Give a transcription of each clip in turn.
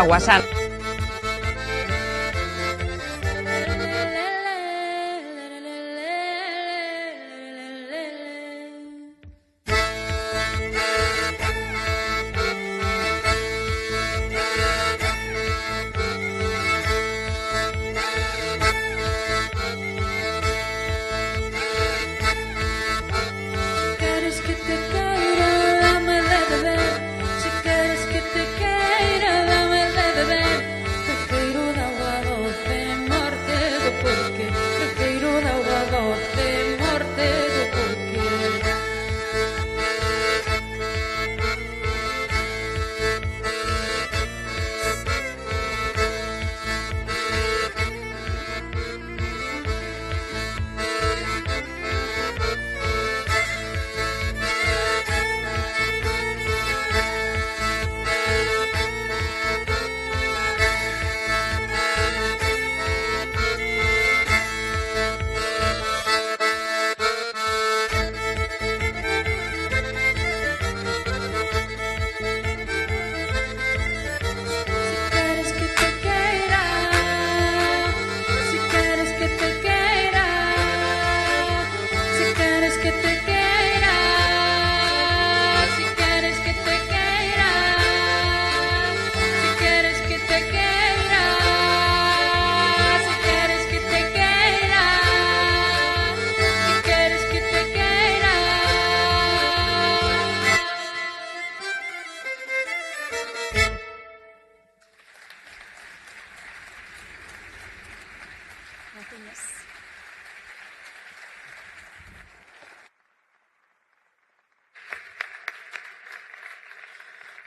aguas.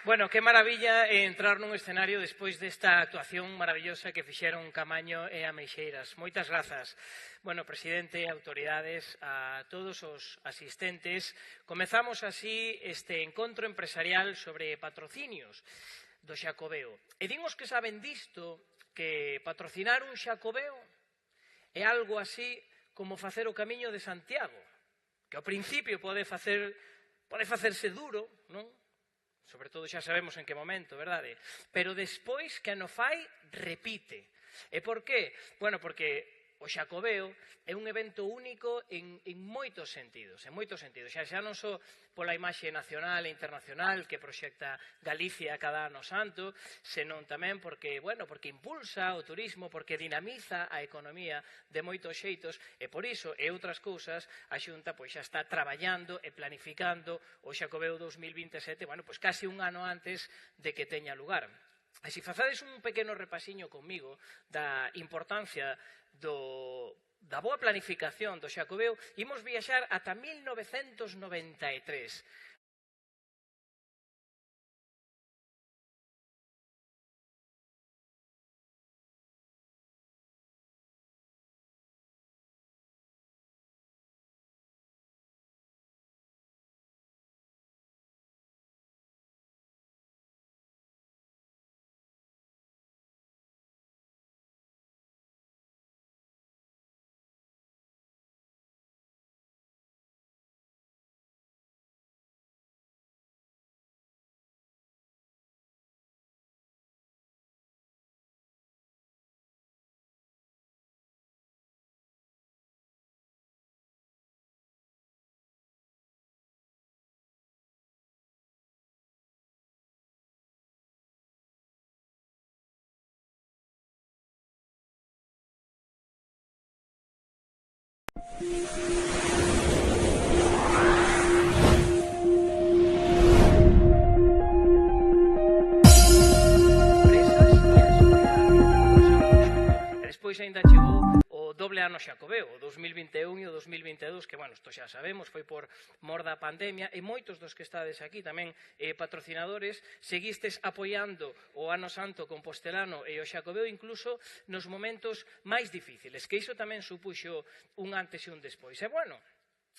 Bueno, que maravilla entrar nun escenario despois desta actuación maravillosa que fixeron Camaño e Ameixeiras. Moitas grazas. Bueno, presidente, autoridades, a todos os asistentes. Comezamos así este encontro empresarial sobre patrocinios do Xacobeo. E dimos que saben disto, que patrocinar un Xacobeo é algo así como facer o Camiño de Santiago, que ao principio pode facerse duro, non? Sobre todo xa sabemos en que momento, verdade? Pero despois que ano fai, repite. E por qué? Bueno, porque o Xacobeo é un evento único en moitos sentidos, xa non só pola imaxe nacional e internacional que proxecta Galicia cada ano santo, senón tamén porque, bueno, porque impulsa o turismo, porque dinamiza a economía de moitos xeitos, e por iso, e outras cousas, a Xunta pois xa está traballando e planificando o Xacobeo 2027, bueno, pois case un ano antes de que teña lugar. E se facades un pequeno repasiño comigo da importancia da boa planificación do Xacobeo, imos viaxar ata 1993. Despois ainda chegou o doble ano Xacobeo, o 2021 e o 2022, que, bueno, isto xa sabemos, foi por mor da pandemia, e moitos dos que estades aquí tamén patrocinadores, seguistes apoiando o Ano Santo Compostelano e o Xacobeo incluso nos momentos máis difíciles, que iso tamén supuxo un antes e un despois. E, bueno,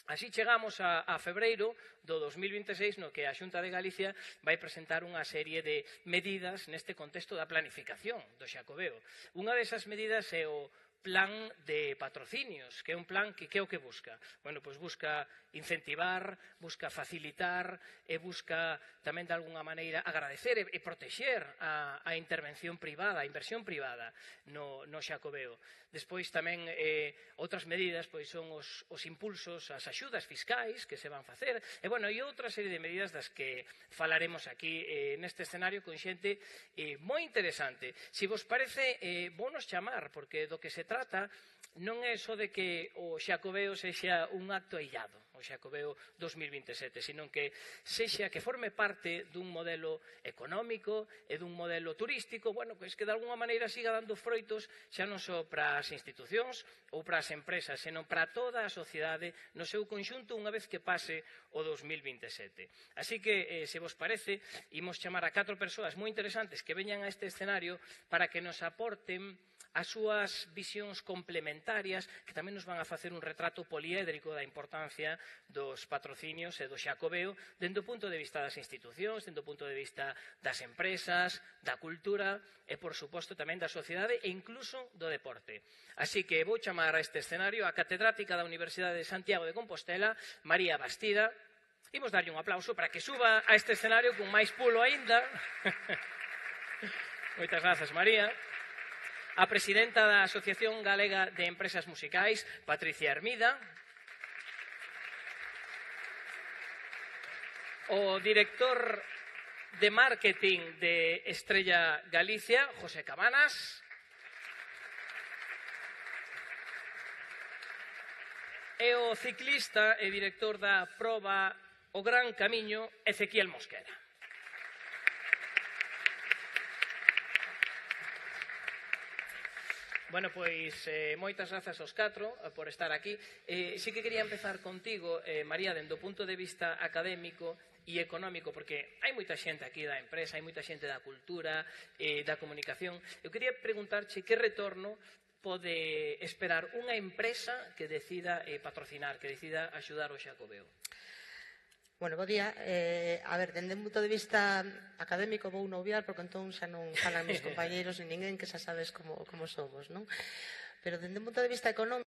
así chegamos a febreiro do 2026, no que a Xunta de Galicia vai presentar unha serie de medidas neste contexto da planificación do Xacobeo. Unha desas medidas é o plan de patrocinios, que é un plan que é o que busca? Bueno, pois busca incentivar, busca facilitar e busca tamén de alguna maneira agradecer e protexer a intervención privada, a inversión privada no Xacobeo. Despois tamén outras medidas pois son os impulsos, as axudas fiscais que se van facer e outra serie de medidas das que falaremos aquí neste escenario con xente moi interesante. Se vos parece, vounos chamar, porque do que se trata non é só de que o Xacobeo sexa un acto aillado, o Xacobeo 2027, sino que sexa que forme parte dun modelo económico e dun modelo turístico, pois que de alguna maneira siga dando froitos xa non só para as institucións ou para as empresas, senón para toda a sociedade no seu conxunto unha vez que pase o 2027. Así que, se vos parece, imos chamar a 4 persoas moi interesantes que veñan a este escenario para que nos aporten as súas visións complementarias que tamén nos van a facer un retrato poliédrico da importancia dos patrocinios e do Xacobeo dende o punto de vista das institucións, dende o punto de vista das empresas, da cultura e, por suposto, tamén da sociedade e incluso do deporte. Así que vou chamar a este escenario a catedrática da Universidade de Santiago de Compostela, María Bastida. Imos darlle un aplauso para que suba a este escenario con máis pulo aínda. Moitas grazas, María. A presidenta da Asociación Galega de Empresas Musicais, Patricia Hermida. O director de marketing de Estrella Galicia, José Cabanas. E o ciclista e director da proba O Gran Camiño, Ezequiel Mosquera. Pois, moitas grazas aos 4 por estar aquí. Sí que quería empezar contigo, María, dende o punto de vista académico e económico, porque hai moita xente aquí da empresa, hai moita xente da cultura, da comunicación. Eu quería preguntarche que retorno pode esperar unha empresa que decida patrocinar, que decida axudar o Xacobeo. Bo día. A ver, dende un punto de vista académico vou non obviar, porque entón xa non falan meus compañeiros ni ninguén, que xa sabes como somos, non? Pero dende un punto de vista económico,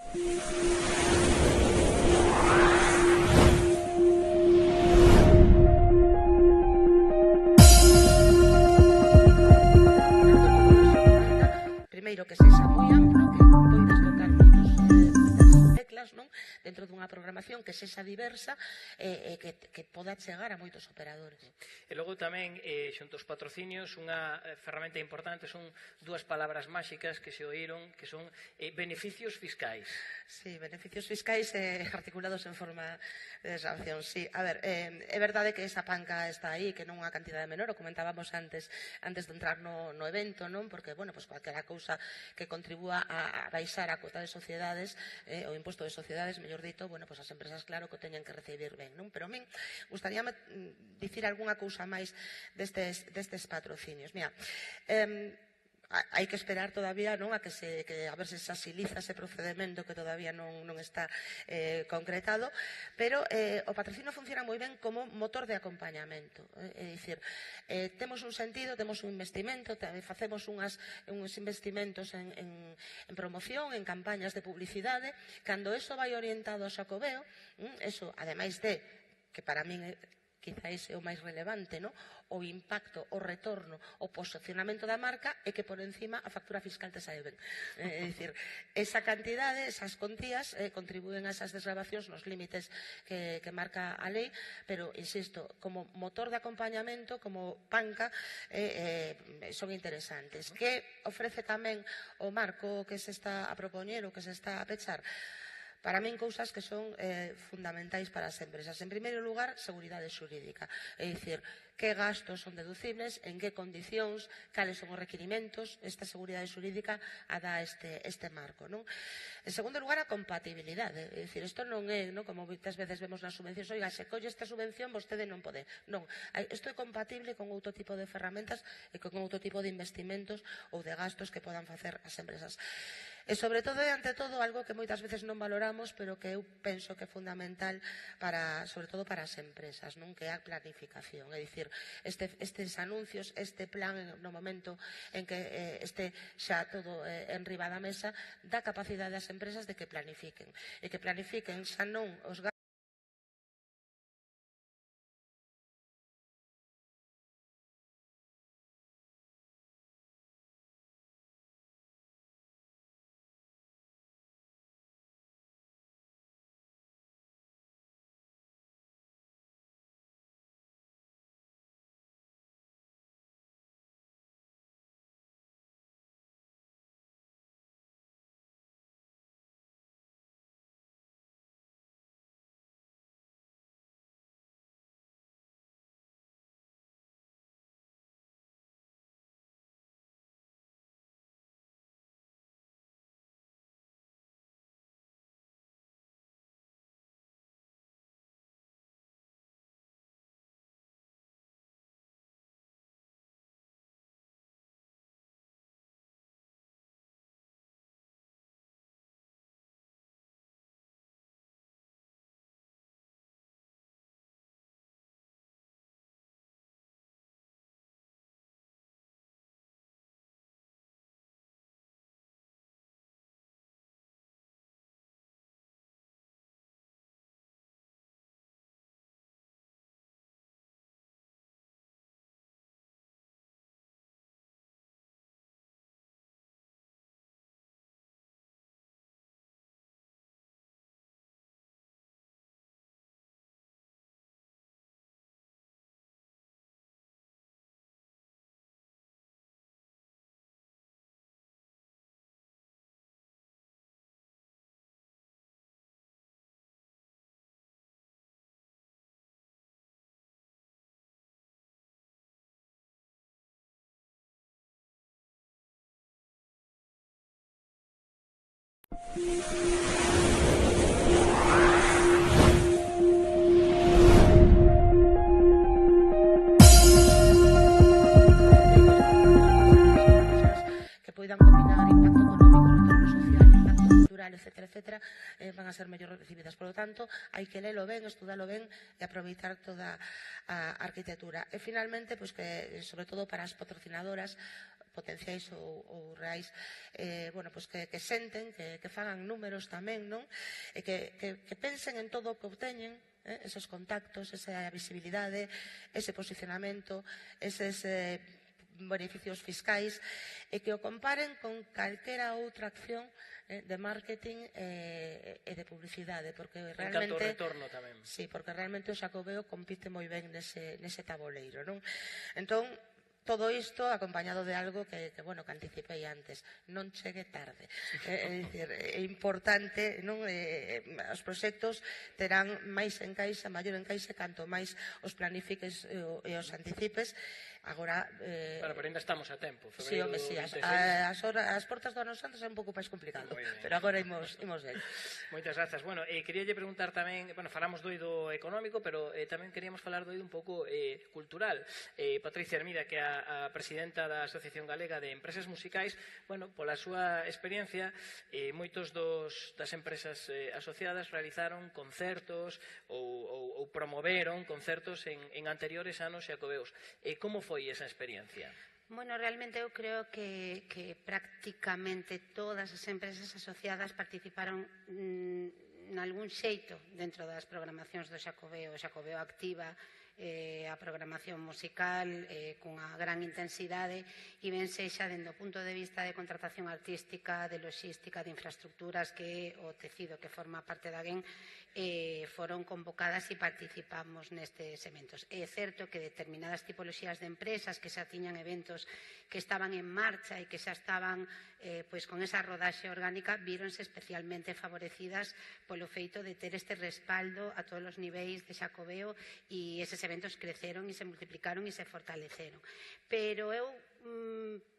Primeiro, que sexa moi amplo, que poidas tocar moitas teclas, non? Dentro dunha programación que sexa diversa e que poda chegar a moitos operadores. E logo tamén, xunto aos patrocinios, unha ferramenta importante son dúas palabras máxicas que se oíron, que son beneficios fiscais. Sí, beneficios fiscais articulados en forma de desgravación, sí. A ver, é verdade que esa panca está aí, que non é unha cantidade menor, o comentábamos antes de entrar no evento, non? Porque, bueno, pues calquera cousa que contribúa a baixar a cota de sociedades, o imposto de sociedades, mellor dito, bueno, pues as empresas claro que o teñen que recibir ben, non? Pero a min gustaríame dicir algunha cousa máis destes patrocinios. Mira, hai que esperar todavía, non, a ver se se agiliza ese procedimento que todavía non está concretado, pero o patrocinio funciona moi ben como motor de acompañamento. É dicir, temos un sentido, temos un investimento, facemos uns investimentos en promoción, en campañas de publicidade, cando eso vai orientado ao Xacobeo, eso, ademais de, que para min quizáis é o máis relevante, non? O impacto, o retorno, o posicionamento da marca e que por encima a factura fiscal te sae ben. É dicir, esa cantidade, esas contías contribúen a esas desgravacións nos límites que marca a lei, pero, insisto, como motor de acompañamento, como panca, son interesantes. Que ofrece tamén o marco que se está a propoñer ou que se está a pechar? Para min, cousas que son fundamentais para as empresas. En primeiro lugar, seguridade xurídica. É dicir, que gastos son deducibles, en que condicións, cales son os requirimentos. Esta seguridade xurídica a dá este marco, non? En segundo lugar, a compatibilidade. É dicir, isto non é, como moitas veces vemos nas subvencións, oiga, se colle esta subvención, vostede non pode. Non, isto é compatible con outro tipo de ferramentas e con outro tipo de investimentos ou de gastos que podan facer as empresas. E, sobre todo e ante todo, algo que moitas veces non valoramos, pero que eu penso que é fundamental, sobre todo para as empresas, non? Que é a planificación. É dicir, estes anuncios, este plan no momento en que este xa todo enriba da mesa, dá capacidade ás empresas de que planifiquen. E que planifiquen xa non os gastos, que poidan combinar impacto económico, retorno social, impacto cultural, etcétera, van a ser mellor recibidas. Por lo tanto, hai que lelo ben, estudalo ben e aproveitar toda a arquitectura. E, finalmente, que sobre todo para as patrocinadoras, potenciais ou reais, bueno, pues que senten, que fagan números tamén, non? E que pensen en todo o que obteñen, esos contactos, esa visibilidade, ese posicionamento, eses beneficios fiscais, e que o comparen con calquera outra acción de marketing e de publicidade, porque realmente... En canto ao retorno tamén. Sí, porque realmente o Xacobeo compite moi ben nese taboleiro, non? Entón, todo isto acompañado de algo que anticipei antes, non chegue tarde. É dicir, é importante, non? Os proxectos terán máis encaixe, maior encaixe, canto máis os planifiques e os anticipes. Agora... Pero ainda estamos a tempo. Sí, home, sí. As portas do Ano Santo é un pouco máis complicado, pero agora imos ben. Moitas grazas. Bueno, queríalle preguntar tamén, falamos do eido económico, pero tamén queríamos falar do eido un pouco cultural. Patricia Hermida, que é a presidenta da Asociación Galega de Empresas Musicais, pola súa experiencia, moitos das empresas asociadas realizaron concertos ou promoveron concertos en anteriores anos xacobeos. Como foi esa experiencia? Bueno, realmente eu creo que prácticamente todas as empresas asociadas participaron nalgún xeito dentro das programacións do Xacobeo. O Xacobeo activa a programación musical cunha gran intensidade e ben sexa dende o punto de vista de contratación artística, de logística, de infraestructuras, que é o tecido que forma parte da GEN, foron convocadas e participamos nestes eventos. É certo que determinadas tipoloxías de empresas que xa tiñan eventos que estaban en marcha e que xa estaban con esa rodaxe orgánica víronse especialmente favorecidas polo feito de ter este respaldo a todos os niveis de Xacobeo, e eses eventos creceron e se multiplicaron e se fortaleceron. Pero eu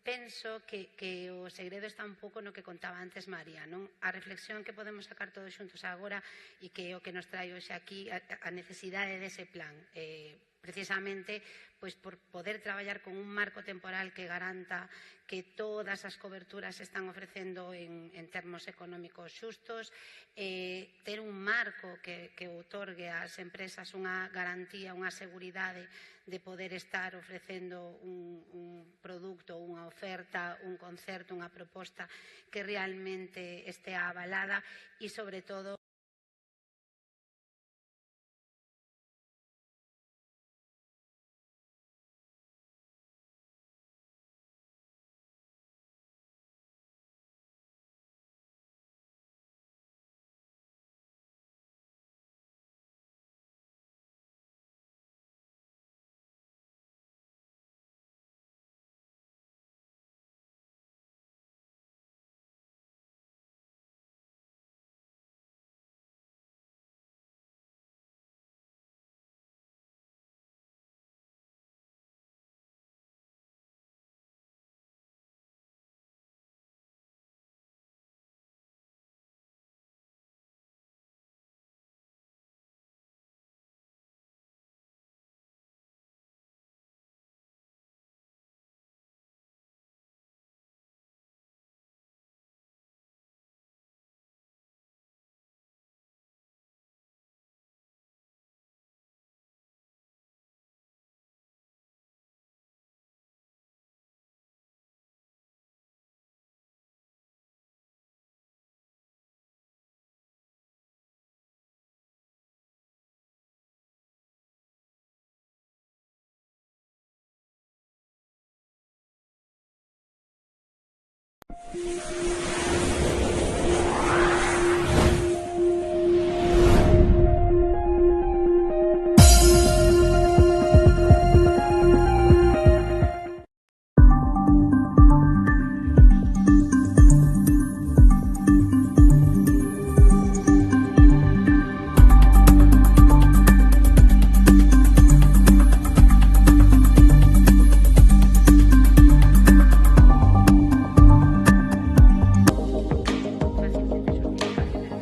penso que o segredo está un pouco no que contaba antes María, non? A reflexión que podemos sacar todos xuntos agora, e que é o que nos trae hoxe aquí, a necesidade dese plan, precisamente por poder traballar con un marco temporal que garanta que todas as coberturas se están ofrecendo en termos económicos xustos, ter un marco que outorgue ás empresas unha garantía, unha seguridade de poder estar ofrecendo un produto, unha oferta, un concerto, unha proposta que realmente estea avalada, e sobre todo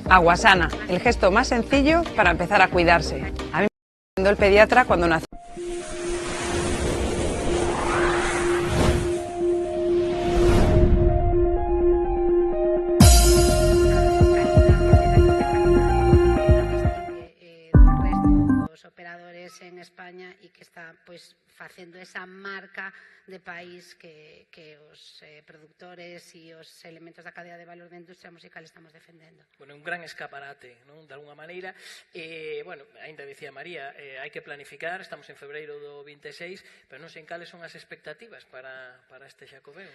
Aguasana, el gesto más sencillo para empezar a cuidarse. A mí me recomendó el pediatra cuando nací. Operadores en España, e que está facendo esa marca de país que os productores e os elementos da cadea de valor da industria musical estamos defendendo. Bueno, un gran escaparate, non? De alguna maneira. Bueno, ainda dicía María, hai que planificar, estamos en febreiro do 26, pero non sei cales son as expectativas para este Xacobeo.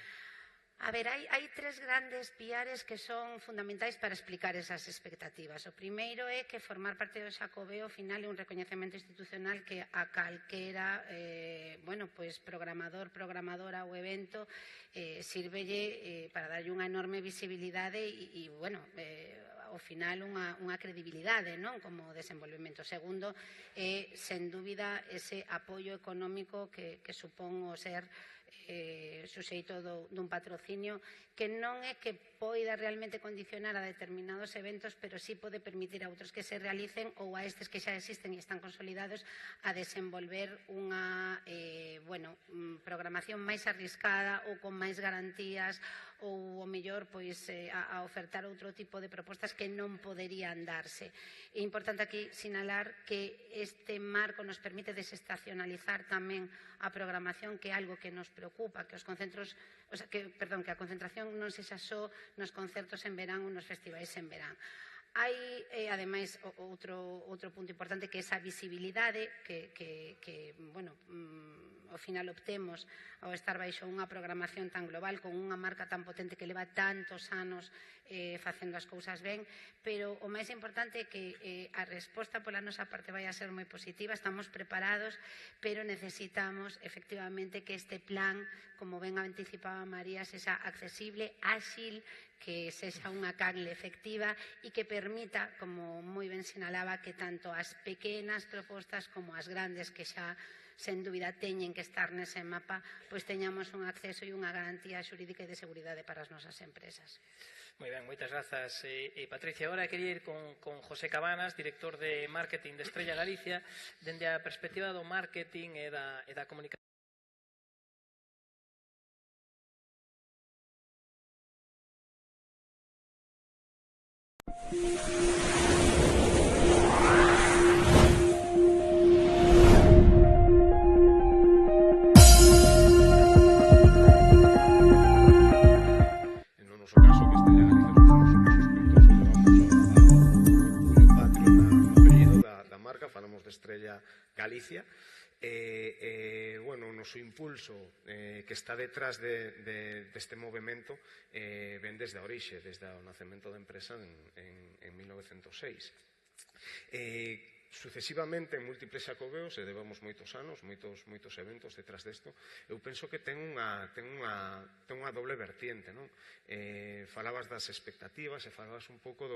A ver, hai tres grandes piares que son fundamentais para explicar esas expectativas. O primeiro é que formar parte do Xacobeo ao final é un recoñecemento institucional que a calquera programador, programadora ou evento sirvelle para darlle unha enorme visibilidade e ao final unha credibilidade, non, como desenvolvemento. Segundo, sen dúbida, ese apoio económico que supón o ser suxeito dun patrocinio que non é que poida realmente condicionar a determinados eventos, pero sí pode permitir a outros que se realicen ou a estes que xa existen e están consolidados a desenvolver unha programación máis arriscada ou con máis garantías ou o mellor a ofertar outro tipo de propostas que non poderían darse. É importante aquí sinalar que este marco nos permite desestacionalizar tamén a programación, que é algo que nos preocupa, que a concentración non sexa só nos concertos en verán ou nos festivais en verán. Hai, ademais, outro punto importante, que é esa visibilidade que ao final obtemos ao estar baixo unha programación tan global, con unha marca tan potente que leva tantos anos facendo as cousas ben, pero o máis importante é que a resposta pola nosa parte vai a ser moi positiva, estamos preparados, pero necesitamos efectivamente que este plan, como ben anticipaba María, sexa accesible, áxil, que sexa unha canle efectiva e que permita, como moi ben sinalaba, que tanto as pequenas propostas como as grandes, que xa sen dúbida teñen que estar nese mapa, pois teñamos un acceso e unha garantía xurídica e de seguridade para as nosas empresas. Moi ben, moitas grazas. Patricia, agora quería ir con José Cabanas, director de Marketing de Estrella Galicia, dende a perspectiva do marketing e da comunicación. Falamos de Estrella Galicia, o noso impulso que está detrás deste movimento ven desde a orixe, desde o nacemento da empresa en 1906. Sucesivamente en múltiples xacobeos, e levamos moitos anos, moitos eventos detrás desto, eu penso que ten unha doble vertiente, non? Falabas das expectativas e falabas un pouco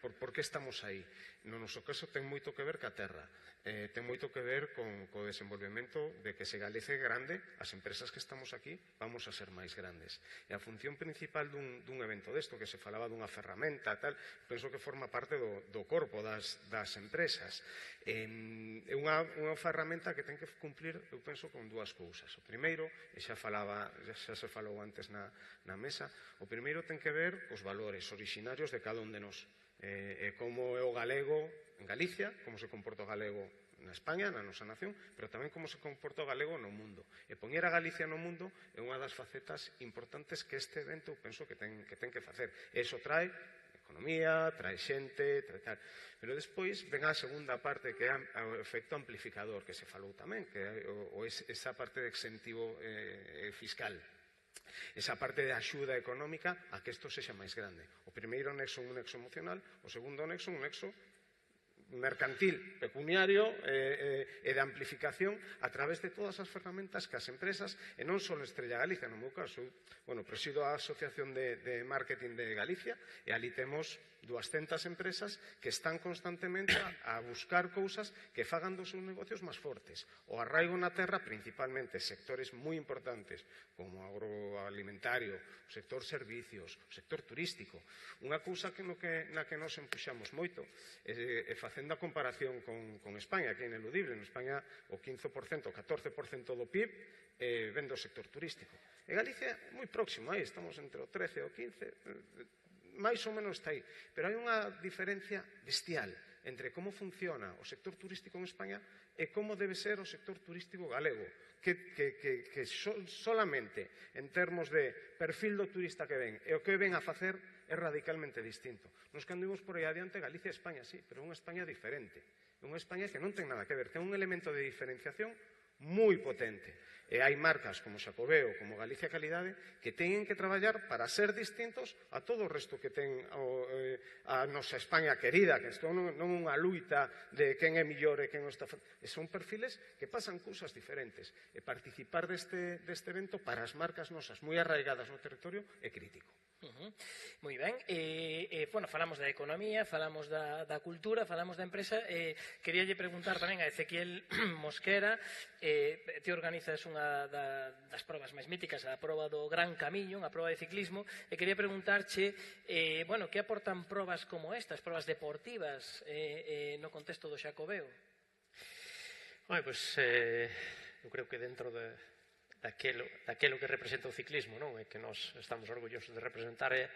por que estamos aí. No noso caso ten moito que ver ca terra, ten moito que ver co desenvolvemento de que se Galicia é grande, as empresas que estamos aquí vamos a ser máis grandes. E a función principal dun evento desto, que se falaba dunha ferramenta, tal, penso que forma parte do corpo das empresas. É unha ferramenta que ten que cumplir, eu penso, con dúas cousas. O primeiro, e xa se falou antes na mesa, o primeiro ten que ver cos valores orixinarios de cada un de nós. Como é o galego en Galicia, como se comporta o galego na España, na nosa nación, pero tamén como se comporta o galego no mundo. E poñer a Galicia no mundo é unha das facetas importantes que este evento penso que ten que facer. E iso trae economía, trae xente, trae tal. Pero despois ven a segunda parte, que é o efecto amplificador, que se falou tamén, que é esa parte de incentivo fiscal. Esa parte de axuda económica a que isto sexa máis grande. O primeiro nexo un nexo emocional, o segundo nexo un nexo mercantil, pecuniario e de amplificación a través de todas as ferramentas que as empresas, e non só Estrella Galicia, no meu caso, presido a Asociación de Marketing de Galicia, e ali temos 200 empresas que están constantemente a buscar cousas que fagan dos seus negocios máis fortes. O arraigo na terra, principalmente sectores moi importantes, como o agroalimentario, o sector servicios, o sector turístico. Unha cousa na que nos empuxamos moito é facendo a comparación con España, que é ineludible. En España o 15%, o 14% do PIB ven do sector turístico. E Galicia é moi próximo aí, estamos entre o 13 e o 15%, máis ou menos está aí, pero hai unha diferencia bestial entre como funciona o sector turístico en España e como debe ser o sector turístico galego, que solamente en termos de perfil do turista que ven e o que ven a facer é radicalmente distinto. Nos cando imos por aí adiante, Galicia e España sí, pero é unha España diferente. É unha España que non ten nada que ver, ten un elemento de diferenciación moi potente. E hai marcas como Xacobeo, como Galicia Calidade, que teñen que traballar para ser distintos a todo o resto que ten a nosa España querida, que non unha luita de quen é millor e quen non está... Son perfiles que pasan cousas diferentes. E participar deste evento para as marcas nosas moi arraigadas no territorio é crítico. Moi ben, bueno, falamos da economía, falamos da cultura, falamos da empresa. Queríalle preguntar tamén a Ezequiel Mosquera, ti organizas unha das probas máis míticas, a proba do Gran Camiño, unha proba de ciclismo, e quería preguntarche, bueno, que aportan probas como estas, probas deportivas no contexto do Xacobeo? Bueno, pois, eu creo que dentro daquelo que representa o ciclismo, non? E que nós estamos orgullosos de representar é,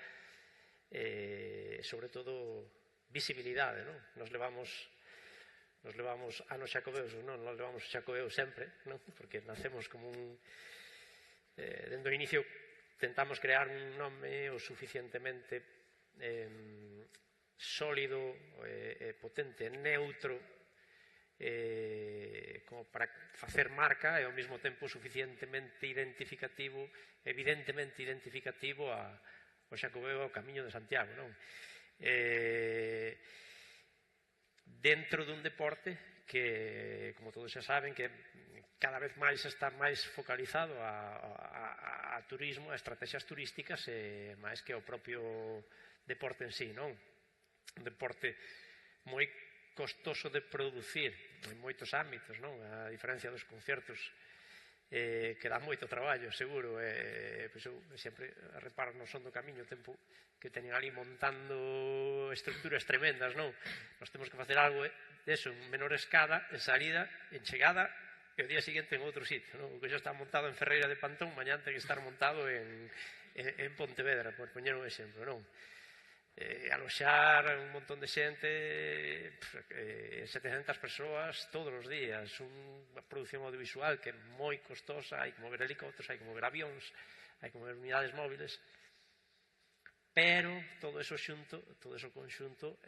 sobre todo, visibilidade, non? Nos levamos anos xacobeos, non? Nos levamos xacobeo sempre, non? Porque nacemos como un... Dende o inicio tentamos crear un nome o suficientemente sólido, potente, neutro, como para facer marca e ao mesmo tempo suficientemente identificativo, evidentemente identificativo ao Xacobeo, ao Camiño de Santiago, non? Dentro dun deporte que, como todos xa saben, que cada vez máis está máis focalizado a turismo, a estrategias turísticas, máis que ao propio deporte en sí, non? Un deporte moi costoso de producir en moitos ámbitos, non? A diferencia dos concertos que dá moito traballo, seguro. Pois eu sempre reparo no Son do Camiño o tempo que teñen ali montando estructuras tremendas, non? Nos temos que facer algo deso, en menor escala, en salida, en chegada, e o día seguinte en outro sitio, non? O que xa está montado en Ferreira de Pantón, mañán ten que estar montado en Pontevedra, por poñer un exemplo, non? Aloxar un montón de xente, 700 persoas todos os días, unha produción audiovisual que é moi costosa, hai que mover helicópteros, hai que mover avións, hai que mover unidades móviles, pero todo eso xunto, todo eso conxunto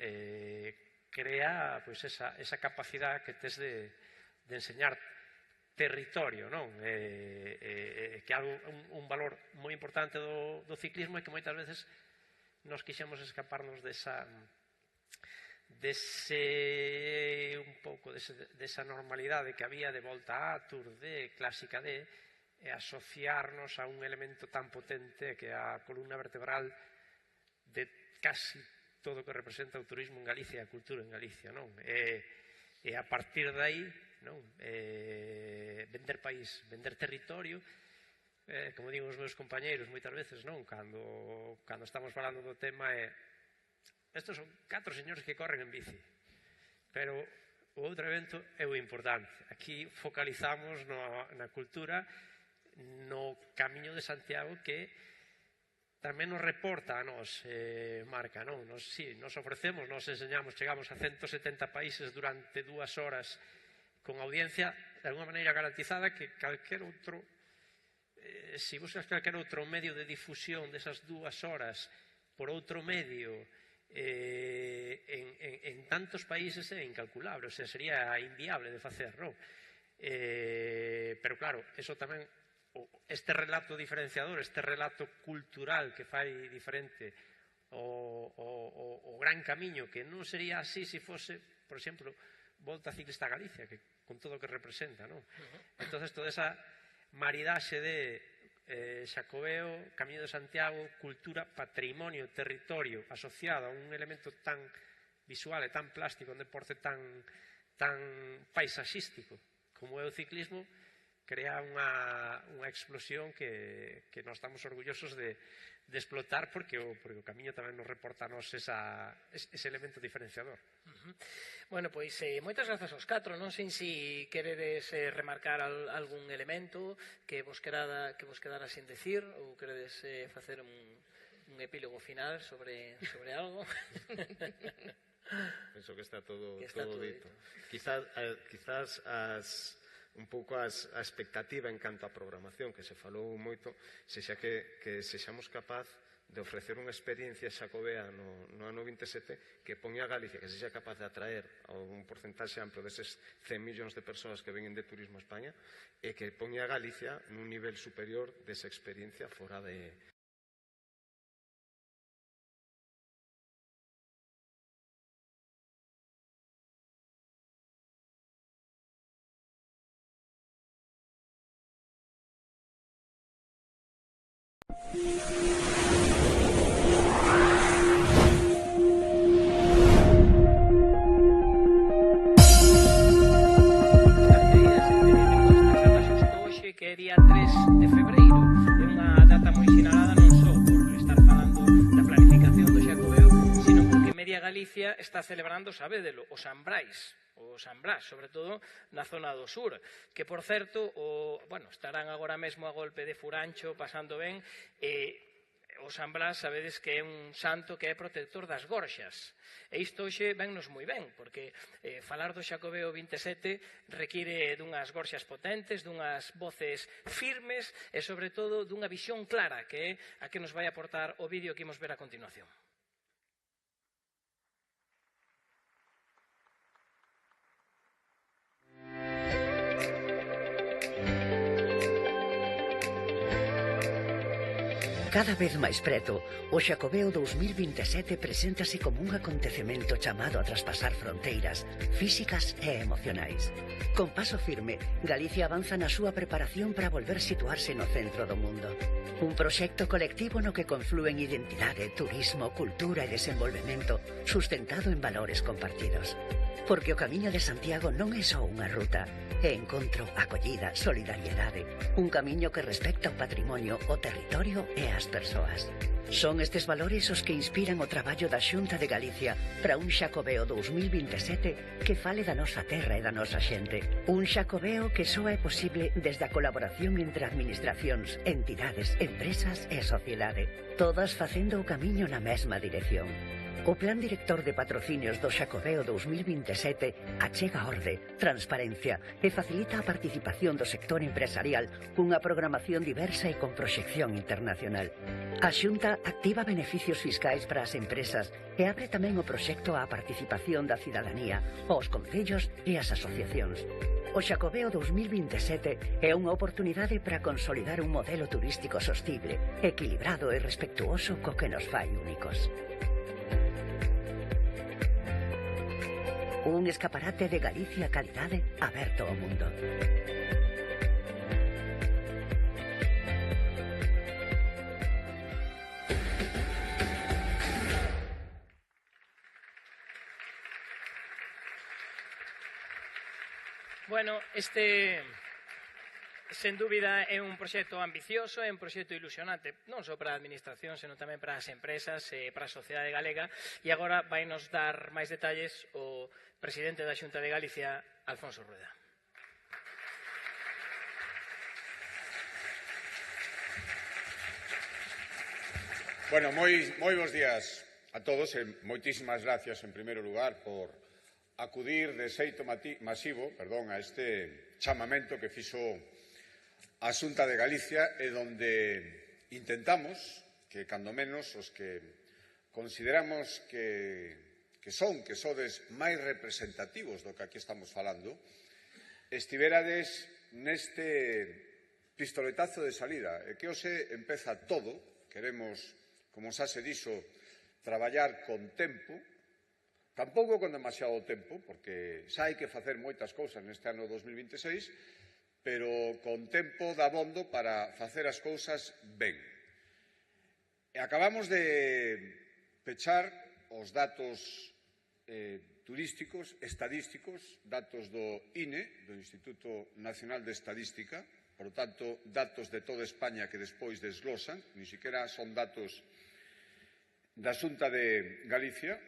crea pois esa capacidade que tes de enseñar territorio, non? Que é un valor moi importante do ciclismo e que moitas veces nos quixemos escaparnos desa normalidade que había de volta a Tour D, Clásica D, e asociarnos a un elemento tan potente que é a columna vertebral de casi todo o que representa o turismo en Galicia e a cultura en Galicia, non? E a partir de aí, non? Vender país, vender territorio. Como digo os meus compañeiros moitas veces, non? Cando estamos falando do tema estos son 4 señores que corren en bici, pero o outro evento é o importante. Aquí focalizamos na cultura, no Camiño de Santiago, que tamén nos reporta a nos marca, non? Nos ofrecemos, nos enseñamos, chegamos a 170 países durante 2 horas con audiencia de alguna maneira garantizada, que calquer outro se buscas calquer outro medio de difusión desas 2 horas por outro medio en tantos países é incalculable, o sea, sería inviable de facer, non? Pero claro, eso tamén, este relato diferenciador, este relato cultural que fai diferente o Gran Camiño, que non sería así se fose, por exemplo, Volta Ciclista a Galicia, que con todo o que representa, non? Entonces, toda esa maridaxe de Xacobeo, Camiño de Santiago, cultura, patrimonio, territorio, asociado a un elemento tan visual e tan plástico, un deporte tan paisaxístico como é o ciclismo, crea unha explosión que nós estamos orgullosos de explotar, porque o Camiño tamén nos reporta a nos ese elemento diferenciador. Bueno, pois moitas grazas aos 4. Non sei se queredes remarcar algún elemento que vos quedara sin decir, ou queredes facer un epílogo final sobre algo. Penso que está todo todo dito. Quizás un pouco a expectativa en canto á programación, que se falou moito, sexa que sexamos capaz de ofrecer unha experiencia xacobea no ano 27 que poña a Galicia, que sexa capaz de atraer a un porcentaxe amplo deses 100 millóns de persoas que venen de turismo a España e que poña a Galicia nun nivel superior desa experiencia fora de... Que é día 3 de febreiro. É unha data moi sinalada non só por estar falando da planificación do Xacobeo, sino porque media Galicia está celebrando, sabédelo, o San Brais, o San Blas, sobre todo na zona do sur, que, por certo, estarán agora mesmo a golpe de Furancho, pasando ben, o San Blas, sabedes que é un santo que é protector das gorxas. E isto hoxe vennos moi ben, porque falar do Xacobeo 27 require dunhas gorxas potentes, dunhas voces firmes e, sobre todo, dunha visión clara, que é a que nos vai aportar o vídeo que imos ver a continuación. Cada vez máis preto, o Xacobeo 2027 preséntase como un acontecemento chamado a traspasar fronteiras físicas e emocionais. Con paso firme, Galicia avanza na súa preparación para volver situarse no centro do mundo. Un proxecto colectivo no que conflúen identidade, turismo, cultura e desenvolvemento sustentado en valores compartidos. Porque o Camiño de Santiago non é só unha ruta, é encontro, acollida, solidariedade, un camiño que respecta o patrimonio, o territorio e as persoas. Son estes valores os que inspiran o traballo da Xunta de Galicia para un Xacobeo 2027 que fale da nosa terra e da nosa xente. Un Xacobeo que só é posible desde a colaboración entre administracións, entidades, empresas e sociedade, todas facendo o camiño na mesma dirección. O Plan Director de Patrocinios do Xacobeo 2027 achega orde, transparencia e facilita a participación do sector empresarial cunha programación diversa e con proxección internacional. A Xunta activa beneficios fiscais para as empresas e abre tamén o proxecto á participación da cidadanía, aos concellos e as asociacións. O Xacobeo 2027 é unha oportunidade para consolidar un modelo turístico sostible, equilibrado e respectuoso co que nos fai únicos. Un escaparate de Galicia calidade aberto ao mundo. Bueno, este, sen dúbida, é un proxecto ambicioso, é un proxecto ilusionante, non só para a administración, senón tamén para as empresas e para a sociedade galega. E agora vai nos dar máis detalles o presidente da Xunta de Galicia, Alfonso Rueda. Bueno, moi bons días a todos e moitísimas gracias, en primeiro lugar, por acudir de xeito masivo a este chamamento que fixo a Xunta de Galicia e donde intentamos que, cando menos, os que consideramos que sodes máis representativos do que aquí estamos falando, estiverades neste pistoletazo de salida e que hoxe empeza todo. Queremos, como xa se dixo, traballar con tempo, tampouco con demasiado tempo, porque xa hai que facer moitas cousas neste ano 2026, pero con tempo dabondo para facer as cousas ben. E acabamos de pechar os datos turísticos, estadísticos, datos do INE, do Instituto Nacional de Estadística, por tanto, datos de toda España que despois desglosan, ni siquiera son datos da Xunta de Galicia,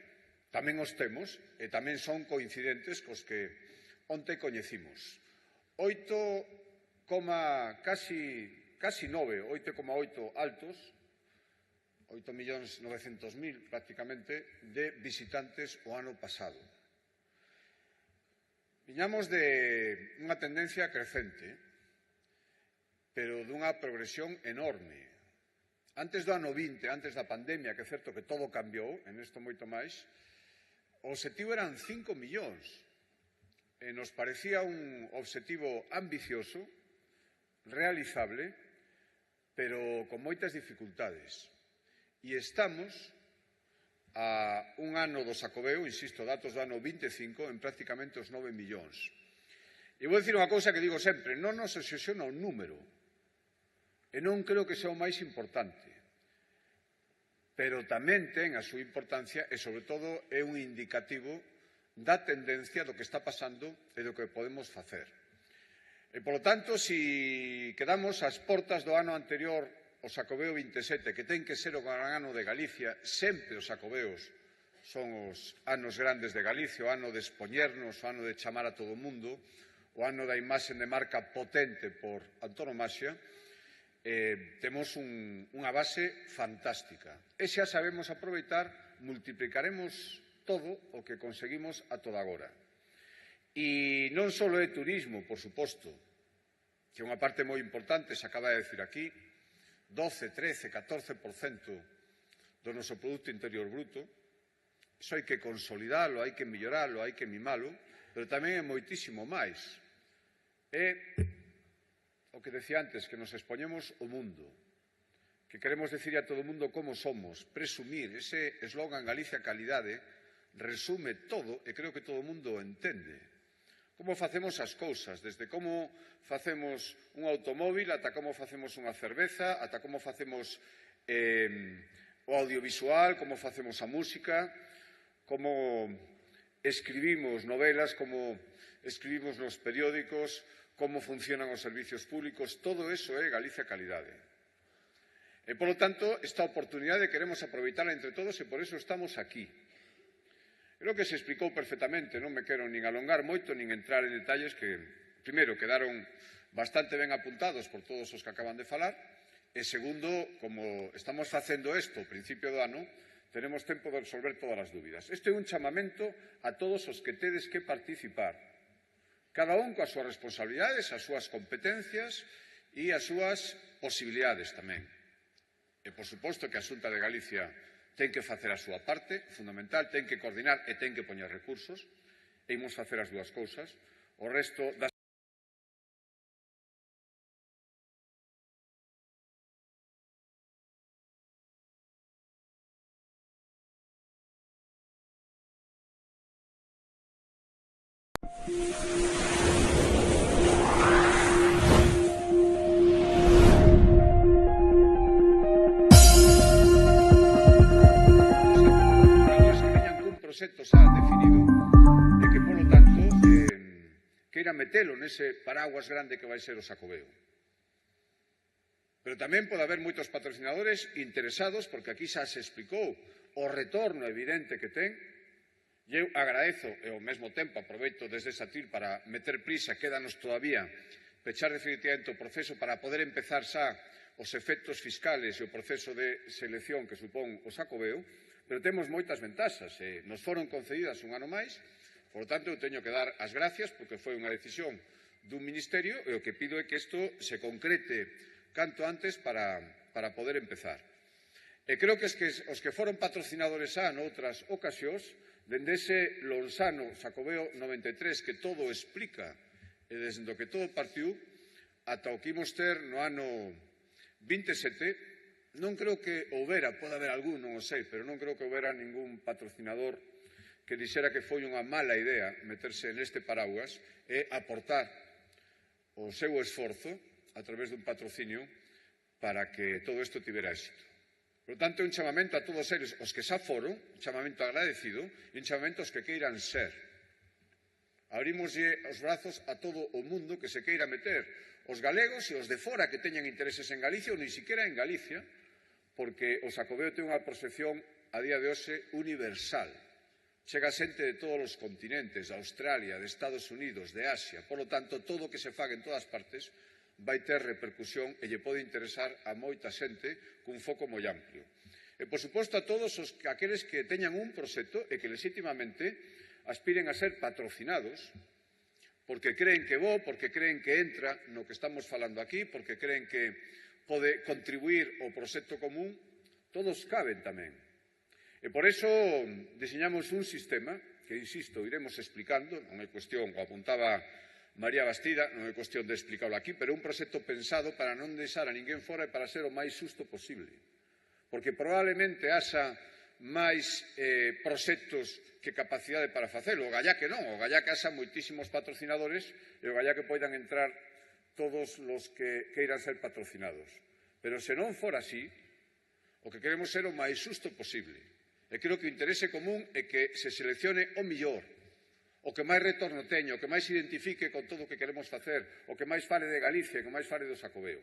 tamén os temos e tamén son coincidentes cos que onte coñecimos. 8,9, 8,8 altos 8.900.000 prácticamente de visitantes o ano pasado. Viñamos de unha tendencia crecente, pero dunha progresión enorme. Antes do ano 20, antes da pandemia, que é certo que todo cambiou, en isto moito máis, o obxectivo eran 5 millóns. E nos parecía un obxectivo ambicioso, realizable, pero con moitas dificultades. E estamos a un ano do Xacobeo, insisto, datos do ano 25, en prácticamente os 9 millóns. E vou dicir unha cousa que digo sempre, non nos obsesiona o número, e non creo que sea o máis importante, pero tamén ten a súa importancia e, sobre todo, é un indicativo da tendencia do que está pasando e do que podemos facer. E, polo tanto, se quedamos ás portas do ano anterior, o Xacobeo 27, que ten que ser o gran ano de Galicia, sempre os Xacobeos son os anos grandes de Galicia, o ano de expoñernos, o ano de chamar a todo o mundo, o ano da imaxe de marca potente por antonomasia, temos unha base fantástica. E xa sabemos aproveitar, multiplicaremos todo o que conseguimos a toda agora. E non só é turismo, por suposto, que é unha parte moi importante, se acaba de decir aquí, 12, 13, 14% do noso Producto Interior Bruto. Iso hai que consolidalo, hai que melloralo, hai que mimalo, pero tamén é moitísimo máis. É o que decía antes, que nos expoñemos o mundo, que queremos decir a todo o mundo como somos, presumir. Ese eslogan Galicia Calidade resume todo e creo que todo o mundo o entende. Como facemos as cousas, desde como facemos un automóvil, ata como facemos unha cerveza, ata como facemos o audiovisual, como facemos a música, como escribimos novelas, como escribimos nos periódicos, como funcionan os servicios públicos, todo eso é Galicia Calidade. E, polo tanto, esta oportunidade queremos aproveitar entre todos e por eso estamos aquí. Creo que se explicou perfectamente, non me quero nin alongar moito, nin entrar en detalles que, primeiro, quedaron bastante ben apuntados por todos os que acaban de falar, e, segundo, como estamos facendo isto ao principio do ano, tenemos tempo de resolver todas as dúbidas. Este é un chamamento a todos os que tedes que participar, cada un coas súas responsabilidades, as súas competencias e as súas posibilidades tamén. E, por suposto, que a Xunta de Galicia ten que facer a súa parte, fundamental, ten que coordinar e ten que poñer recursos, e imos facer as dúas cousas. O resto das proxectos xa definido e que, polo tanto, queira metelo nese paraguas grande que vai ser o Xacobeo. Pero tamén pode haber moitos patrocinadores interesados, porque aquí xa se explicou o retorno evidente que ten. E eu agradezo e ao mesmo tempo aproveito desde ese atril para meter prisa, quédanos todavía pechar definitivamente o proceso para poder empezar xa os efectos fiscales e o proceso de selección que supón o Xacobeo, pero temos moitas ventaxas. Nos foron concedidas un ano máis, por lo tanto, eu teño que dar as gracias porque foi unha decisión dun ministerio e o que pido é que isto se concrete canto antes para poder empezar. E creo que os que foron patrocinadores xa noutras ocasións, dende ese lonsano Xacobeo 93 que todo explica e desde o que todo partiu ata o que imos ter no ano 27, non creo que houbera, pode haber algún, non o sei, pero non creo que houbera ningún patrocinador que dixera que foi unha mala idea meterse neste paraguas e aportar o seu esforzo a través dun patrocinio para que todo isto tivera éxito. Por tanto, é un chamamento a todos eles, os que xa foron, un chamamento agradecido e un chamamento aos que queiran ser. Abrimoslle os brazos a todo o mundo que se queira meter, os galegos e os de fora que teñan intereses en Galicia ou ni siquiera en Galicia, porque o Xacobeo ten unha proxección a día de hoxe universal. Chega xente de todos os continentes, de Australia, de Estados Unidos, de Asia. Por lo tanto, todo o que se faga en todas partes vai ter repercusión e lle pode interesar a moita xente cun foco moi amplio. E, por suposto, a todos aqueles que teñan un proxecto e que legitimamente aspiren a ser patrocinados porque creen que bo, porque creen que entra no que estamos falando aquí, porque creen que pode contribuir ao proxecto común, todos caben tamén. E por iso diseñamos un sistema que, insisto, iremos explicando, non é cuestión, o apuntaba María Bastida, non é cuestión de explicarlo aquí, pero un proxecto pensado para non deixar a ninguén fora e para ser o máis xusto posible. Porque probablemente haxa máis proxectos que capacidade para facelo. O gallá que non, o gallá que haxa moitísimos patrocinadores e o gallá que poidan entrar todos os que queiran ser patrocinados. Pero se non for así, o que queremos ser o máis xusto posible. E creo que o interese común é que se seleccione o millor, o que máis retorno teña, o que máis se identifique con todo o que queremos facer, o que máis fale de Galicia, o que máis fale do Xacobeo.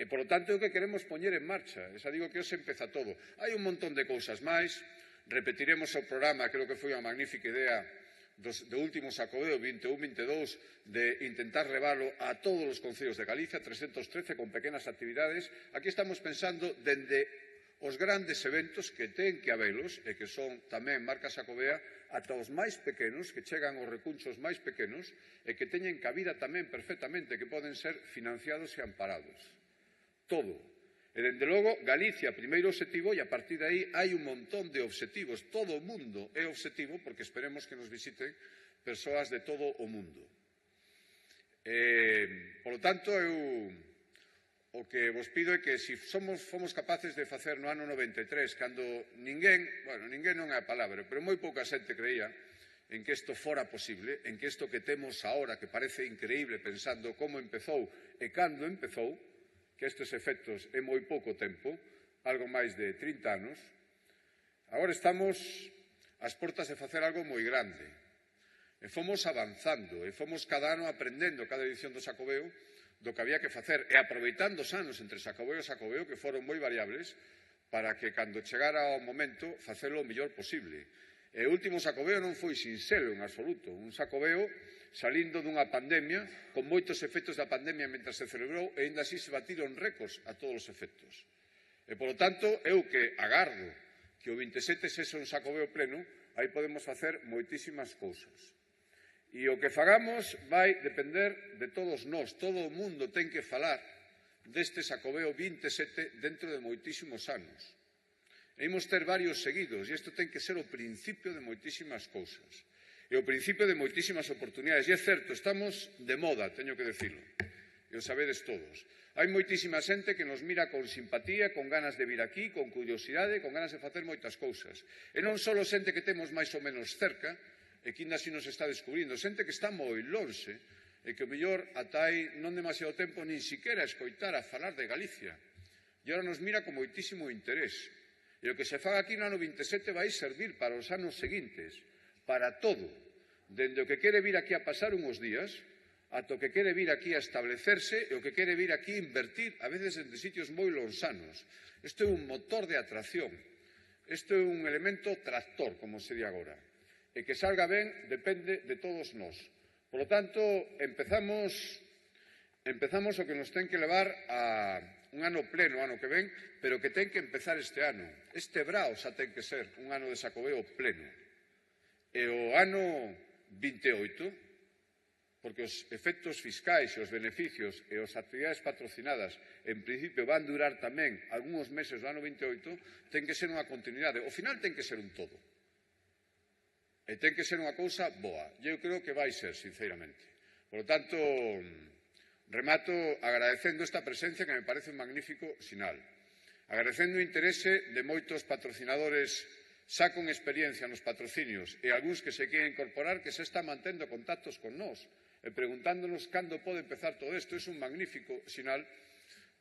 Por lo tanto, é o que queremos poñer en marcha. Xa digo que hoxe empeza todo. Hai un montón de cousas máis. Repetiremos o programa, creo que foi unha magnífica idea do último Xacobeo 21-22 de intentar leválo a todos os concellos de Galicia, 313 con pequenas actividades. Aquí estamos pensando dende os grandes eventos que ten que habelos e que son tamén marca Xacobea ata os máis pequenos, que chegan aos recunchos máis pequenos e que teñen cabida tamén perfectamente, que poden ser financiados e amparados. Todo. E, dende logo, Galicia, primeiro obxectivo, e a partir de aí hai un montón de obxectivos. Todo o mundo é obxectivo porque esperemos que nos visiten persoas de todo o mundo. Por lo tanto, eu o que vos pido é que se fomos capaces de facer no ano 93, cando ninguén non é a palabra, pero moi pouca xente creía en que isto fora posible, en que isto que temos agora, que parece increíble pensando como empezou e cando empezou, que estes efectos é moi pouco tempo, algo máis de 30 anos, agora estamos ás portas de facer algo moi grande. E fomos avanzando, e fomos cada ano aprendendo cada edición do Xacobeo do que había que facer, e aproveitando os anos entre Xacobeo e Xacobeo, que foron moi variables, para que, cando chegara o momento, facelo o mellor posible. E o último Xacobeo non foi sinxelo en absoluto, un Xacobeo salindo dunha pandemia, con moitos efectos da pandemia mentre se celebrou, e ainda así se batiron récords a todos os efectos. E, polo tanto, eu que agardo que o 27 sexa un Xacobeo pleno, aí podemos facer moitísimas cousas. E o que fagamos vai depender de todos nós. Todo o mundo ten que falar deste Xacobeo 27 dentro de moitísimos anos. E imos ter varios seguidos, e isto ten que ser o principio de moitísimas cousas. E o principio de moitísimas oportunidades. E é certo, estamos de moda, teño que decirlo. E o sabedes todos. Hai moitísima xente que nos mira con simpatía, con ganas de vir aquí, con curiosidade, con ganas de facer moitas cousas. E non só xente que temos máis ou menos cerca, e que ainda así nos está descubrindo, xente que está moi lonxe e que o mellor ata hai non demasiado tempo nin siquiera escoitara falar de Galicia. E agora nos mira con moitísimo interés. E o que se faga aquí no ano 27 vai servir para os anos seguintes, para todo, dende o que quere vir aquí a pasar uns días, ata o que quere vir aquí a establecerse e o que quere vir aquí a invertir, a veces en sitios moi lonxanos. Isto é un motor de atracción, isto é un elemento tractor, como se di agora. E que salga ben depende de todos nós. Por lo tanto, empezamos o que nos ten que levar a un ano pleno, ano que ven, pero que ten que empezar este ano. Este brao xa ten que ser un ano de Xacobeo pleno. E o ano 28, porque os efectos fiscais e os beneficios e as actividades patrocinadas en principio van durar tamén algúns meses do ano 28, ten que ser unha continuidade. Ao final ten que ser un todo. E ten que ser unha cousa boa. E eu creo que vai ser, sinceramente. Por lo tanto, remato agradecendo esta presencia que me parece un magnífico sinal. Agradecendo o interese de moitos patrocinadores xa con experiencia nos patrocinios e algúns que se queren incorporar que se están mantendo contactos con nós e preguntándonos cando pode empezar todo isto. É un magnífico sinal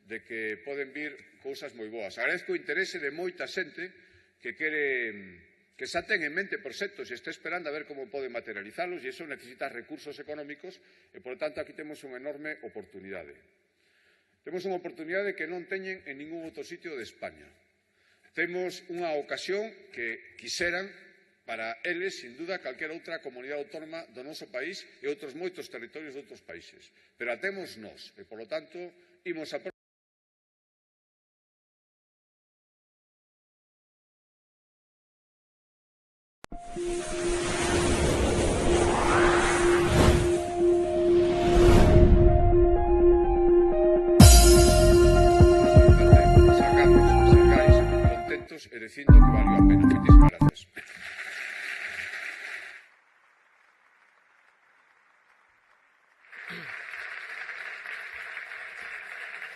de que poden vir cousas moi boas. Agradezco o interese de moita xente que quere que xa ten en mente proxectos e está esperando a ver como pode materializalos, e iso necesita recursos económicos e, por tanto, aquí temos unha enorme oportunidade. Temos unha oportunidade que non teñen en ningún outro sitio de España. Temos unha ocasión que quixeran para eles, sin duda, calquera outra comunidade autónoma do noso país e outros moitos territorios de outros países. Pero a temos nós e, por lo tanto, imos a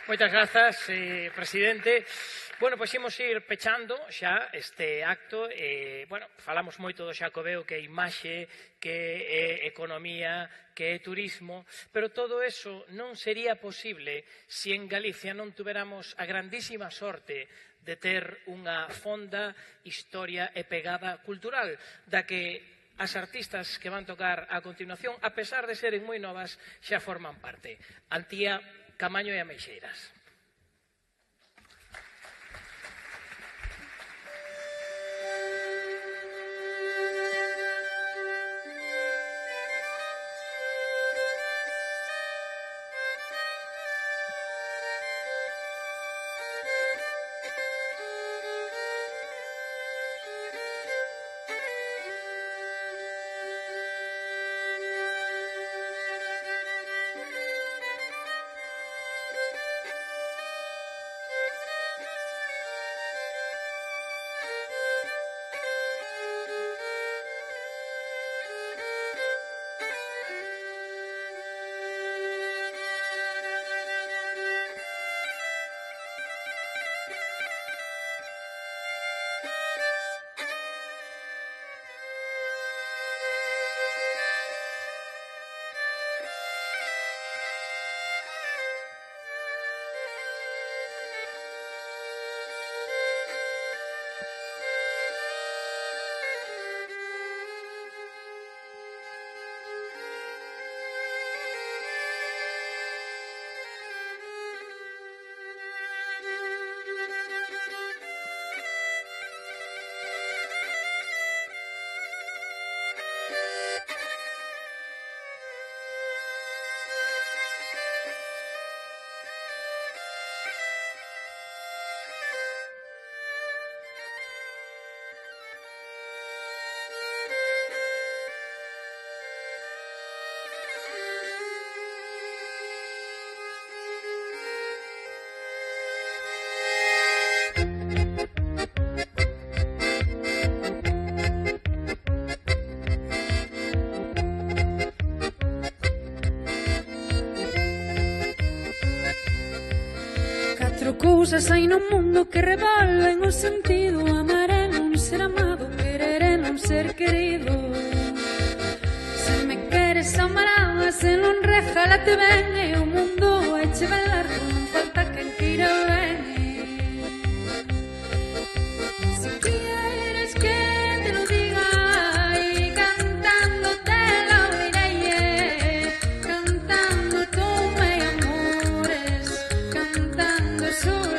Moitas grazas, presidente. Bueno, pois imos ir pechando xa este acto. Bueno, falamos moito do Xacobeo, que é imaxe, que é economía, que é turismo, pero todo eso non sería posible se en Galicia non tuveramos a grandísima sorte de ter unha fonda historia e pegada cultural, da que as artistas que van tocar a continuación, a pesar de seren moi novas, xa forman parte. Antía, Camaño e Ameixeiras. Cousas hai no mundo que revolven o sentido. Amar é non ser amado, querer é non ser querido. Se me queres amarada, se non regálate ben, e o mundo é che ben largo, non falta quen queira ben. Si quieres que te lo diga, y cantando te lo diré, cantando tú me amores, cantando solo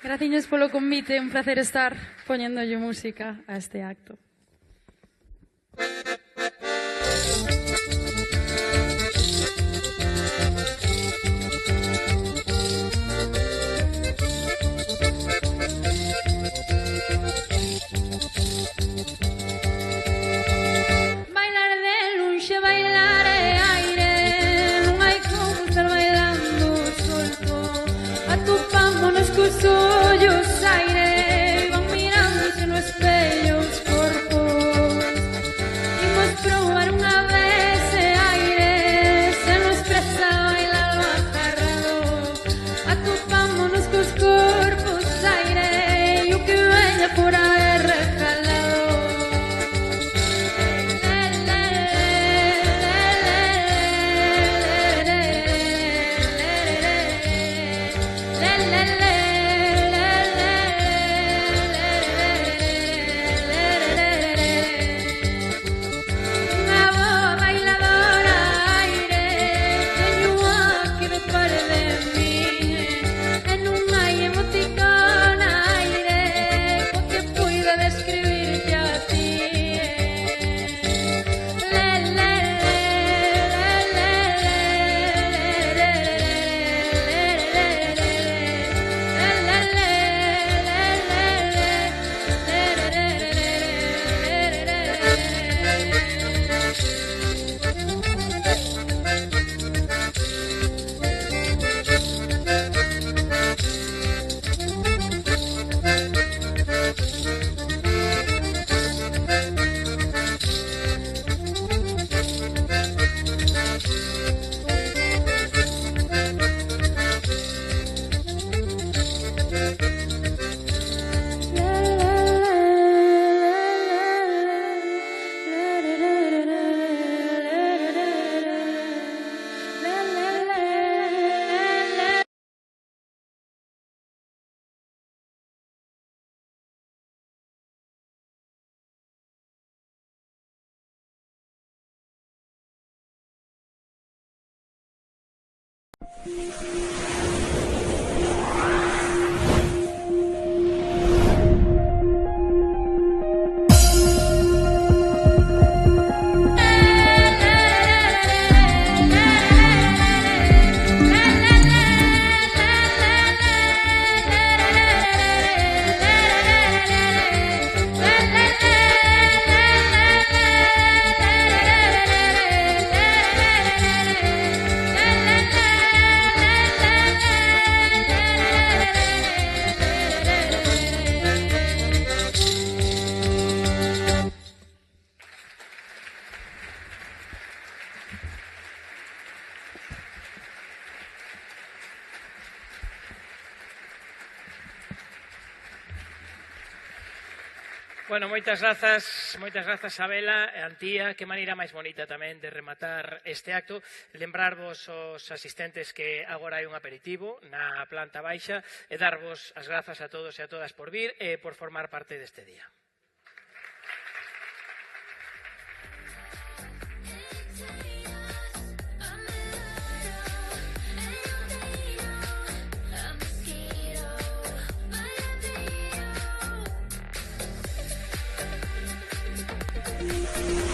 Graciñas polo convite, un placer estar poñéndolle música a este acto. Bailar de lunxe, bailar é aire, non hai como estar bailando solto. Atopámonos cos ollos aire, van mirándose no espello os corpos. Imos probar unha vez e aire, se nos presa bailar o agarrado. Atopámonos cos corpos aire, e o que veña por aí recalado. Bueno, moitas grazas Abela e Antía, que maneira máis bonita tamén de rematar este acto. Lembrarvos os asistentes que agora hai un aperitivo na planta baixa e darvos as grazas a todos e a todas por vir e por formar parte deste día. Thank you.